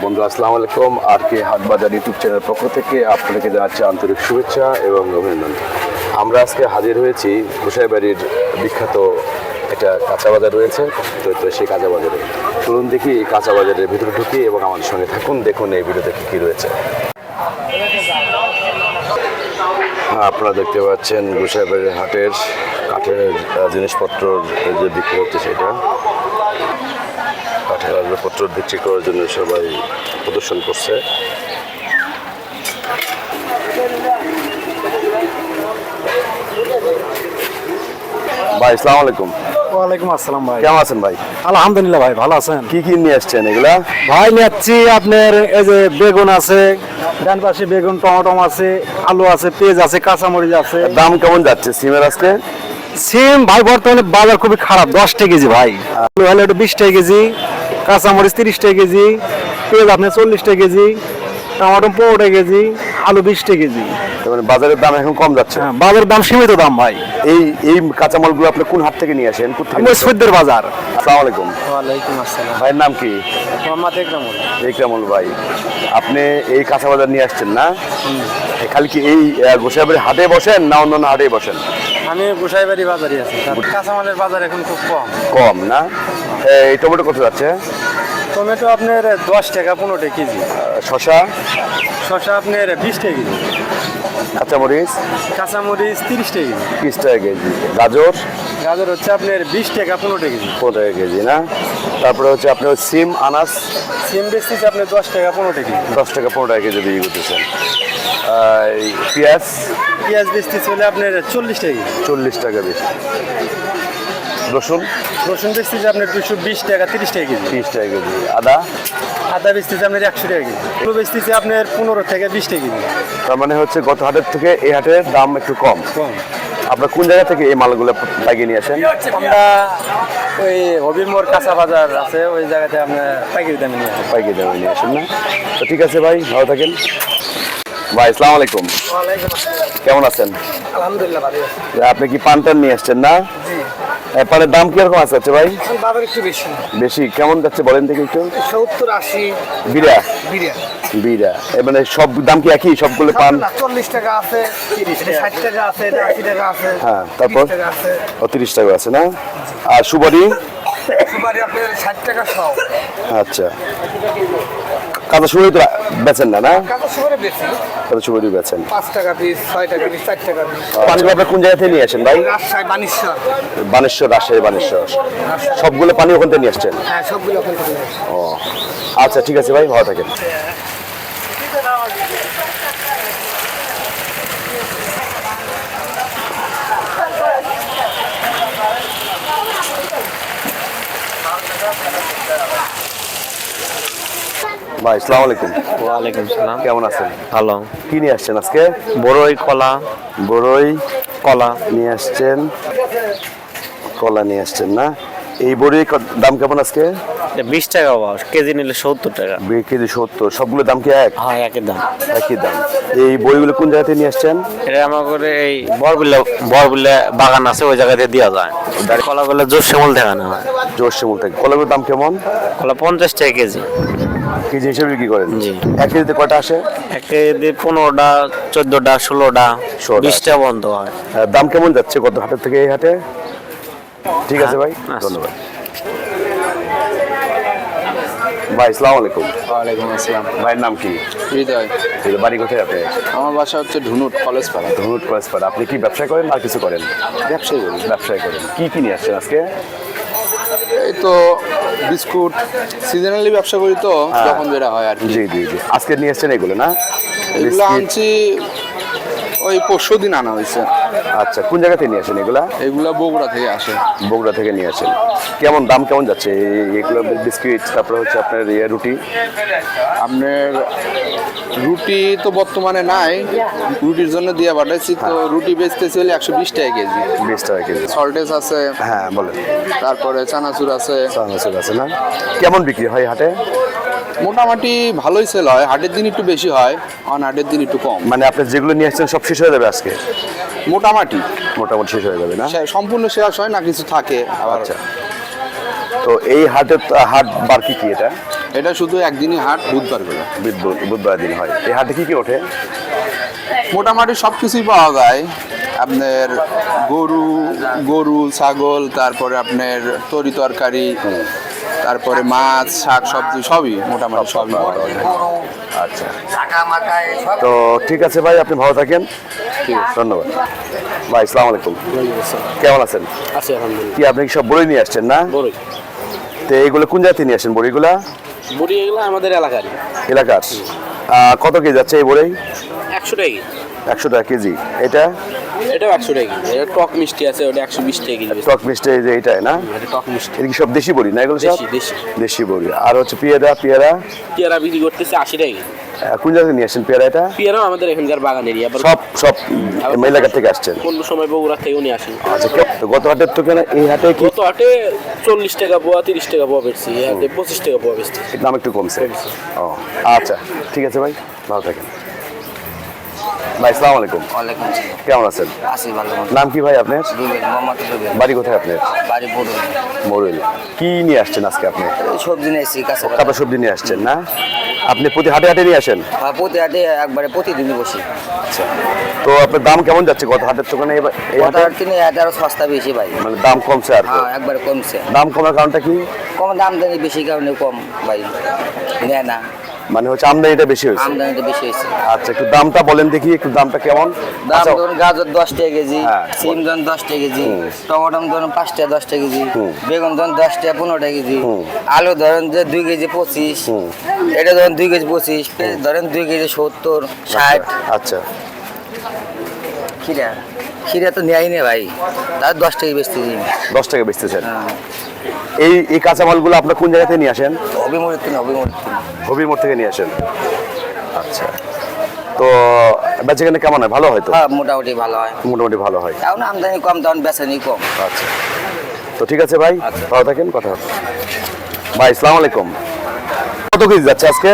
বন্ধু আসসালামু আলাইকুম। আর কে হাট বাজার ইউটিউব চ্যানেল পক্ষ থেকে আপনাকে জানাচ্ছি আন্তরিক শুভেচ্ছা এবং অভিনন্দন। আমরা আজকে হাজির হয়েছি গোসাইবাড়ির বিখ্যাত একটা কাঁচা বাজার রয়েছে, তো সেই কাঁচা বাজারে চলুন দেখি এই কাঁচা বাজারের ভিতরে ঢুকি এবং আমাদের সঙ্গে থাকুন, দেখুন এই ভিডিওতে কী রয়েছে। আপনারা দেখতে পাচ্ছেন গোসাইবাড়ির হাটের কাঠের জিনিসপত্র যে বিক্রি হচ্ছে সেটা কাঠের আসবাবপত্র বিক্রি করার জন্য সবাই প্রদর্শন করছে। ভাই আসসালামু আলাইকুম। ওয়ালাইকুম আসসালাম ভাই। কেমন আছেন ভাই? আলহামদুলিল্লাহ ভাই, ভালো আছেন? কি কি নিয়ে আসছেন এগুলা? ভাই নিচ্ছি আপনার এই যে বেগুন আছে, ডান পাশে বেগুন, টমেটো আছে, আলু আছে, পেঁয়াজ আছে, কাঁচামরিচ আছে। দাম কেমন যাচ্ছে সিমের আজকে? সিম ভাই বর্তমানে বাজার খুবই খারাপ, 10 টাকা কেজি ভাই। আলু হলে একটু 20 টাকা কেজি, কাঁচামরিচ 30 টাকা কেজি, পেঁয়াজ আপনার 40 টাকা কেজি, টমেটো 15 টাকা কেজি, আলু 20 টাকা কেজি। মানে বাজারের দাম এখন কম যাচ্ছে। হ্যাঁ, বাজারের দাম সীমিত দাম ভাই। এই কাঁচামালগুলো আপনি কোন হাট থেকে নিয়ে আসেন? সৈয়দের বাজার। আসসালামু আলাইকুম। ওয়ালাইকুম আসসালাম। ভাইয়ের নাম কি? মোহাম্মদ একরামুল। একরামুল ভাই, আপনি এই কাঁচা বাজার নিয়ে আসছেন না? খালি কি এই গোসাইবাড়ির হাটে বসেন না অন্যান্য হাটে বসেন? আমি গোসাইবাড়ি বাজারে আছি। কাঁচামালের বাজার এখন খুব কম। কম না? এই টমেটো কত যাচ্ছে? টমেটো আপনার 10 টাকা 15 টাকা কেজি। শসা? শসা আপনার 20 টাকা কেজি। কাঁচামরিচ? কাঁচামরিচ 30 টাকা কেজি। 30 টাকা কেজি। গাজর? গাজর হচ্ছে আপনার 20 টাকা 15 টাকা কেজি। 15 টাকা কেজি না? তারপরে হচ্ছে আপনার সিম আনাস? সিম বেচতেছে আপনার 10 টাকা 15 টাকা কেজি। 10 টাকা 15 টাকা কেজি বিক্রি করতেছেন। পেঁয়াজ? পেঁয়াজ বেচতেছে হলে আপনার 40 টাকা কেজি। 40 টাকা বেশি। রসুন? রসুন বেচতেছে আপনার 220 টাকা 30 টাকা কেজি। 30 টাকা কেজি। আদা? আদা বেচতেছে আপনার 100 টাকা কেজি। আলু বেচতেছে আপনার 15 থেকে 20 টাকা কেজি। তার মানে হচ্ছে গত হাটের থেকে এই হাটের দাম একটু কম। কম। আপনার কোন জায়গা থেকে এই মালগুলো পাইকিয়ে নিয়ে আসেন? আমরা ওই হবির মোড় কাঁচা বাজার আছে, ওই জায়গাতে আমরা পাইকারি দামে নিয়ে আসি। পাইকিয়ে দামে নিয়ে আসেন না? তো ঠিক আছে ভাই, ভালো থাকেন। ভাই আসসালামু আলাইকুম। ওয়ালাইকুম আসসালাম। কেমন আছেন? আলহামদুলিল্লাহ ভালো আছি। আপনি কি পান টান নিয়ে আসছেন না? পানের দাম কিরকম আছে ভাই? বাজার একটু বেশি। বেশি কেমন যাচ্ছে বলেন দেখি একটু। 70 80 বিড়া? বিরিয়া বিড়া মানে সব দাম কি একই সবগুলো পান? 40 টাকা আছে, 60 টাকা আছে, 80 টাকা আছে। হ্যাঁ, তারপর 30 টাকা আছে। 30 টাকা আছে না? আর সুপারি? সুপারি আপনার 60 টাকা সহ। আচ্ছা, কাঁচা সুপারি তো বেচেন না? কাঁচা সুপারি বেশি। কাঁচা সুপারি বেচেন 5 টাকা পিস, 6 টাকা পিস, 4 টাকা পিস। পানিগুলো আপনি কোন জায়গা থেকে নিয়ে আসেন ভাই? রাজশাহী বানেশ্বর। বানেশ্বর, রাজশাহী বানেশ্বর। সবগুলো পানি ওখান থেকে নিয়ে আসছেন? হ্যাঁ, সবগুলো ওখান থেকে নিয়ে আসি। ও আচ্ছা, ঠিক আছে ভাই, ভালো থাকেন। ভাই আসসালামু আলাইকুম। ওয়ালাইকুম সালাম। কেমন আছেন? ভালো। কি নিয়ে আসছেন আজকে? বড়ই, কলা। বড়ই কলা নিয়ে আসছেন, কলা নিয়ে আসছেন না? এই বড়ি দাম কেমন আজকে? 20 টাকা বাবা, কেজি নিলে 70 টাকা। কেজি 70। সবগুলো দাম কি এক? হ্যাঁ, একই দাম। একই দাম। এই বড়িগুলো কোন জায়গা থেকে নিয়ে আসছেন? এটা আমার করে এই বরবিল্লা বাগান আছে, ওই জায়গাতে দেওয়া যায়। কলাগুলো জোর শ্যামল দেখানো হয়। জোর শিমুল থেকে। কলাগুলোর দাম কেমন? কলা 50 টাকা কেজি। কেজি হিসেবে বিক্রি করেন? জি। এক কেজিতে কয়টা আসে? এক কেজি 15টা, 14টা, 16টা, 20টা বন্ধ হয়। দাম কেমন যাচ্ছে কত হাটের থেকে এই হাটে? ঠিক আছে ভাই, আচ্ছা। ধন্যবাদ। ভাই আসসালামু আলাইকুম। ওয়ালাইকুম আসসালাম। ভাইয়ের নাম কি? হৃদয়। বাড়ি কোথায় আপনি? আমার বাসা হচ্ছে ধুনুট কলেজ পাড়া। ধনুট কলেজপাড়া। আপনি কি ব্যবসা করেন আর কিছু করেন? ব্যবসায়ী করি। ব্যবসায় করেন। কি কি নিয়ে আসছেন আজকে? এই তো বিস্কুট সিজনালি ব্যবসা করি, তো হ্যাঁ। যখন যেটা হয় আর কি। জি জি জি। আজকে নিয়ে আসছেন এগুলো না? এগুলো বিস্কিট। আনছি ওই পরশু দিন আনা হয়েছে। আচ্ছা, কোন জায়গা থেকে নিয়ে আসেন এগুলা? এগুলা বগুড়া থেকে আসে। বগুড়া থেকে নিয়ে আসেন। কেমন দাম কেমন যাচ্ছে এগুলো? বিস্কিট, তারপরে হচ্ছে আপনার রুটি? আপনার রুটি তো বর্তমানে নাই, রুটির জন্য দিয়ে পাঠাইছি, তো রুটি বেচতেছি হলে 120 টাকা কেজি। 20 টাকা কেজি। সল্টেজ আছে, হ্যাঁ বলেন। তারপরে চানাচুর আছে। চানাচুর আছে না? কেমন বিক্রি হয় হাটে? মোটামুটি ভালোই সেল হয়। হাটের দিন একটু বেশি হয়, অন হাটের দিন একটু কম। মানে আপনি যেগুলো নিয়ে আসছেন সব শেষ হয়ে যাবে আজকে? মোটামুটি মোটামুটি শেষ হয়ে যাবে না? সম্পূর্ণ শেষ হয় না, কিছু থাকে আবার। আচ্ছা, তো এই হাট বার কি কি এটা? এটা শুধু একদিনই হাট, বুধবার করে। বুধবার দিন হয়। এই হাটে কি কি ওঠে? মোটামুটি সব কিছুই পাওয়া যায়। আপনার গরু ছাগল, তারপরে আপনার তরি তরকারি, তারপরে মাছ শাক সবজি সবই মোটামুটি সবই পাওয়া যায়। আচ্ছা, তো ঠিক আছে ভাই, আপনি ভালো থাকেন। ধন্যবাদ ভাই। আসসালামু আলাইকুম। কেমন আছেন? আছি আলহামদুলিল্লাহ। কি আপনি কি সব বড়ি নিয়ে আসছেন না? বড়ই তো এইগুলো কোন জায়গা থেকে নিয়ে আসেন বড়িগুলা? বড়ি এগুলো আমাদের এলাকারই। এলাকার। কত কেজি যাচ্ছে এই বড়ি? 100 টাকা। 100 টাকা কেজি। এটা এটাও 100 টাকা। এটা টক মিষ্টি আছে, ওটা 120 টাকা কেজি। টক মিষ্টি এই যে এইটাই না? এটা টক মিষ্টি। এটা কি সব দেশি বড়ি না এগুলো? সব দেশি। দেশি বড়ি। আর হচ্ছে পেয়ারা পেয়ারা বিক্রি করতেছে 80 টাকা। কোন জায়গা থেকে নিয়ে আসেন পেয়ারা? এটা পেয়ারাও আমাদের এখানকার বাগানেরই। আবার সব এলাকা থেকে আসছেন? অন্য সময় বগুড়া থেকেও নিয়ে আসেন। আচ্ছা, তো গত হাটের তো কেন এই হাটে কি গত হাটে 40 টাকা পোয়া, 30 টাকা পোয়া বেচছি। এই হাটে 25 টাকা পোয়া বেচছি। দাম একটু কমছে? ও আচ্ছা, ঠিক আছে ভাই, ভালো থাকেন ভাই। আসসালামু আলাইকুম। ওয়ালাইকুম আসসালাম। কেমন আছেন? আছি ভালো। নাম কি ভাই আপনার? রুবেল, মোহাম্মদ রুবেল। বাড়ি কোথায় আপনার? বাড়ি বড়। মরুল। কি নিয়ে আসছেন আজকে আপনি? সবজি নিয়েছি কাছে। কাঁচা সবজি নিয়ে আসছেন না? আপনি প্রতি হাটে নিয়ে আসেন? প্রতি হাটে একবারে প্রতিদিনই বসি। আচ্ছা, তো আপনার দাম কেমন যাচ্ছে গত হাটের তুলনায় এই হাটে? তিনি হাটে আরো সস্তা বেশি ভাই। মানে দাম কমছে আর কি? হ্যাঁ, একবারে কমছে। দাম কমার কারণটা কি? কম দাম দানি বেশি কারণে কম ভাই নেয় না। মানে হচ্ছে আমদানিটা বেশি হয়েছে? আমদানিটা বেশি হয়েছে। আচ্ছা, একটু দামটা বলেন দেখি, একটু দামটা কেমন? দাম আচ্ছা, ধরুন গাজর 10 টাকা কেজি, হ্যাঁ। সিম ধরুন 10 টাকা কেজি, টমেটো ধরুন 5 টাকা 10 টাকা কেজি, বেগুন ধরুন 10 টাকা 15 টাকা কেজি, আলু ধরুন যে 2 কেজি 25, এটা ধরুন 2 কেজি 25, পেঁয়াজ ধরেন 2 কেজি 70 60। আচ্ছা, খিরা তো নেয়ই না ভাই, তার 10 টাকা বেচতে দিই। 10 টাকা বেচতেছেন? হ্যাঁ, এই কাঁচামালগুলো আপনার কোন জায়গা থেকে নিয়ে আসেন? অভিমুখ হবির মোড় থেকে নিয়ে আসেন। আচ্ছা, তো বেচাকেনা কেমন হয়? ভালো হয় তো? হ্যাঁ, মোটামুটি ভালো হয়। মোটামুটি ভালো হয়। তাও না আমদানি কম, তখন বেচানি কম। আচ্ছা, তো ঠিক আছে ভাই, ভালো থাকেন, কথা হবে ভাই। আসসালামু আলাইকুম। কত কেজি যাচ্ছে আজকে?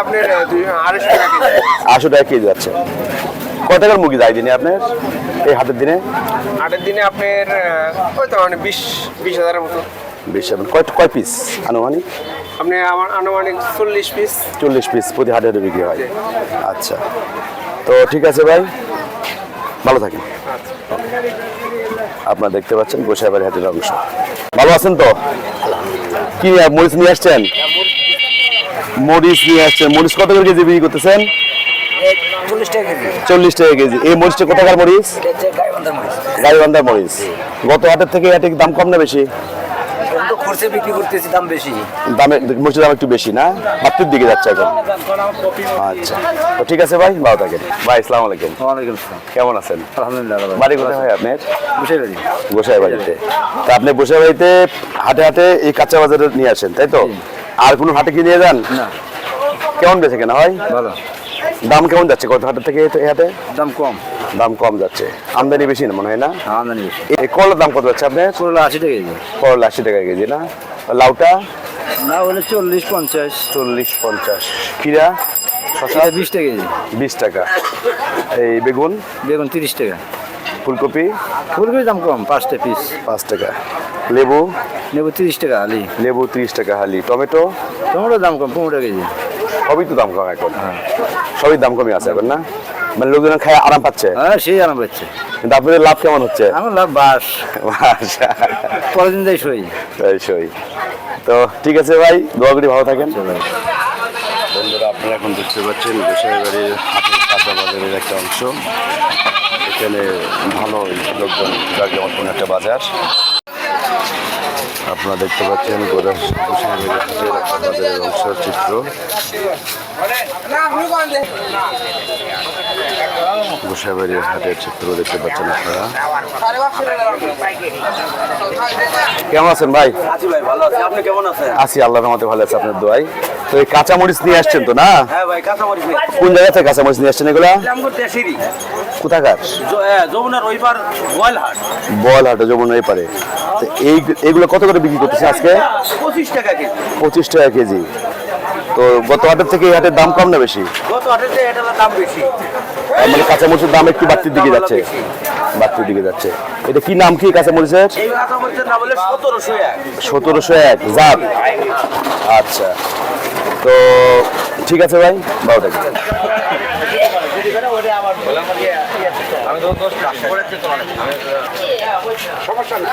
আপনার 250 টাকা কেজি। 800 টাকা কেজি যাচ্ছে। কত টাকার মুরগি যায় দিনে আপনার এই হাটের দিনে? হাটের দিনে আপনার ওই তো মানে 20,000-এর মতো। বেশি? কয় পিস আনুমানিক? আপনি আমার আনুমানিক 40 পিস। 40 পিস প্রতি হাটে বিক্রি হয়। আচ্ছা, তো ঠিক আছে ভাই, ভালো থাকেন। আপনারা দেখতে পাচ্ছেন গোসাইবাড়ি হাটের অংশ। ভালো আছেন তো? কি মরিচ নিয়ে আসছেন? মরিচ নিয়ে আসছেন। মরিচ কত করে কেজি বিক্রি করতেছেন? 40 টাকা কেজি। 40 টাকা কেজি। এই মরিচটা কোথাকার মরিচ? এটা হচ্ছে গাইবান্ধার মরিচ। গাইবান্ধার মরিচ। গত হাটের থেকে এটা দাম কম না বেশি? তো খরচে বিক্রি করতেছি, দাম বেশি। মরিচের দাম একটু বেশি না? বাড়তির দিকে যাচ্ছে এখন। আচ্ছা, তো ঠিক আছে ভাই, ভালো থাকেন ভাই। আসসালামু আলাইকুম। ওয়ালাইকুম আসসালাম। কেমন আছেন? আলহামদুলিল্লাহ। বাড়ি কোথায় হয় আপনার? বুঝাইবাড়ি। গোসাইবাড়িতে। তা আপনি গোসাইবাড়িতে হাটে এই কাঁচা বাজারে নিয়ে আসেন, তাই তো? আর কোনো হাটে কি নিয়ে যান? না। কেমন বেচে কেনা হয়? ভালো। দাম কেমন যাচ্ছে গত হাটের থেকে এই হাটে? দাম কম। দাম কম যাচ্ছে। আমদানি বেশি না মনে হয় না? আমদানি বেশি। এই করলার দাম কত যাচ্ছে আপনার? করলা 80 টাকা কেজি। করলা 80 টাকা কেজি না? লাউটা? না হলে 40-50। 40-50। খিরা? শসা? 20 টাকা কেজি। 20 টাকা। এই বেগুন? বেগুন 30 টাকা। ফুলকপি? ফুলকপির দাম কম, 5 পিস। 5 টাকা। লেবু? নেবু 30 টাকা আলি। লেবু 30 টাকা হালি। টমেটো? টমেটোর দাম কম, 15 টাকা কেজি। সবই তো দাম কম এখন। সবই দাম কমই আছে এখন না? মানে লোকজন খায় আরাম পাচ্ছে। হ্যাঁ, সেই আরাম পাচ্ছে। কিন্তু আপনাদের লাভ কেমন হচ্ছে? আমার লাভ বাস। পরের দিন যাই সই। সই। তো ঠিক আছে ভাই, দোয়া করি ভালো থাকেন। বন্ধুরা, আপনারা এখন দেখতে পাচ্ছেন গোসাইবাড়ির হাটের কাঁচা বাজারের একটা অংশ। এখানে ভালো লোকজন জাঁকজমকপূর্ণ একটা বাজার। আপনারা দেখতে পাচ্ছেন গোসাইবাড়ির হাটের একটা বাজারের অংশ চিত্র। গোসাইবাড়ির হাটের চিত্র দেখতে পাচ্ছেন আপনারা। কেমন আছেন ভাই? আছি ভাই, ভালো আছি। আপনি কেমন আছেন? আছি, আল্লাহর রহমতে ভালো আছে। আপনার দোয়ায়। তো এই কাঁচামরিচ নিয়ে আসছেন তো না? হ্যাঁ ভাই, কাঁচামরিচ নেই। কোন জায়গা থেকে কাঁচামরিচ নিয়ে আসছেন এগুলা? দেশেরই। কোথাকার? যমুনার ওইপার গোয়ালহাট। বলহাটে, যমুনার এপারে। তো এইগুলো কত করে বিক্রি করতেছে আজকে? 25 টাকা কেজি। 25 টাকা কেজি। তো গত হাটের থেকে এই হাটের দাম কম না বেশি? গত হাটেতে এটার দাম বেশি। মানে কাঁচামরিচের দাম একটু বাড়তির দিকে যাচ্ছে, বাড়তির দিকে যাচ্ছে। এটা কি নাম কি কাঁচামরিচের? এই কাঁচামরিচের নাম হলো 1701। 1701 জাত। আচ্ছা, তো ঠিক আছে ভাই, ভালো থাকবেন। আমি তো 10 টাকা করে দিতে পারি। সমস্যা না।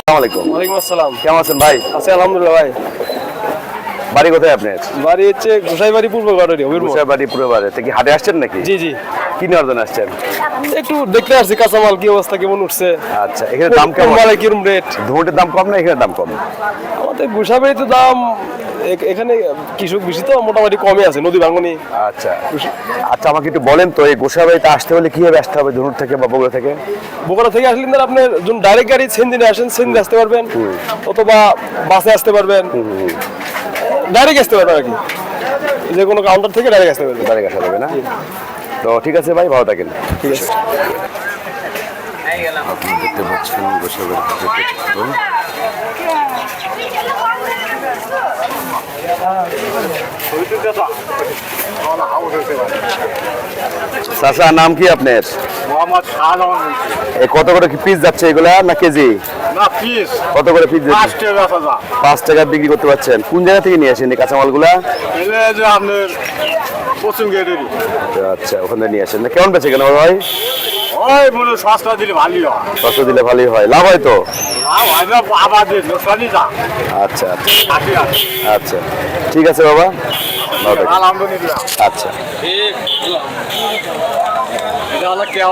আসসালামু আলাইকুম। ওয়ালাইকুম আসসালাম। কেমন আছেন ভাই? আছি আলহামদুলিল্লাহ ভাই। বাড়ি কোথায় আপনার? বাড়ি হচ্ছে গোসাইবাড়ি পূর্ব বাড়ি বাড়ি পুরো বাড়ি থেকে হাটে আসছেন নাকি? জি জি, কি নেওয়ার জন্য আসছেন? একটু দেখতে আসছি কাঁচামাল কি অবস্থা, কেমন উঠছে, আচ্ছা, এখানে দাম কেমন? মালে কিরম রেট। ধুমুটের দাম কম না এখানে দাম কম? আমাদের গোসাইবাড়িতে দাম এখানে কৃষক বেশি তো মোটামুটি কমই আছে, নদী ভাঙনি। আচ্ছা আচ্ছা, আমাকে একটু বলেন তো, এই গোসাইবাড়িতে আসতে হলে কিভাবে আসতে হবে ধুনুট থেকে বা বগুড়া থেকে? বগুড়া থেকে আসলে ধর আপনি যখন ডাইরেক্ট গাড়ি সেনদিনে আসেন সেনদিনে আসতে পারবেন, অথবা বাসে আসতে পারবেন, ডাইরেক্ট আসতে পারবেন আর কি, যে কোনো কাউন্টার থেকে ডাইরেক্ট আসতে পারবেন। ডাইরেক্ট আসা যাবে না? তো ঠিক আছে ভাই, ভালো থাকেন। ঠিক আছে। আপনি দেখতে পাচ্ছেন চাচা, নাম কি আপনার? মোহাম্মদ শাহজাহান। এই কত করে কি পিস যাচ্ছে এগুলা না কেজি? না পিস কত করে পিস 5 টাকা দাদা। 5 টাকা বিক্রি করতে পারছেন। কোন জায়গা থেকে নিয়ে আসেন এই কাঁচামালগুলা? এলে যে আপনার পশ্চিম গেটেরই। আচ্ছা, ওখানে নিয়ে আসেন না? কেমন বেচে কেন ভাই? ওই বলে সস্তা দিলে ভালোই হয়। কত দিলে ভালোই হয়, লাভ হয় তো? আবার দিন লোকসানি যা। আচ্ছা আচ্ছা আশি আছে। আচ্ছা, ঠিক আছে বাবা, ভালো থাকবেন। আলহামদুলিল্লাহ। আচ্ছা। এটা হলো কেউ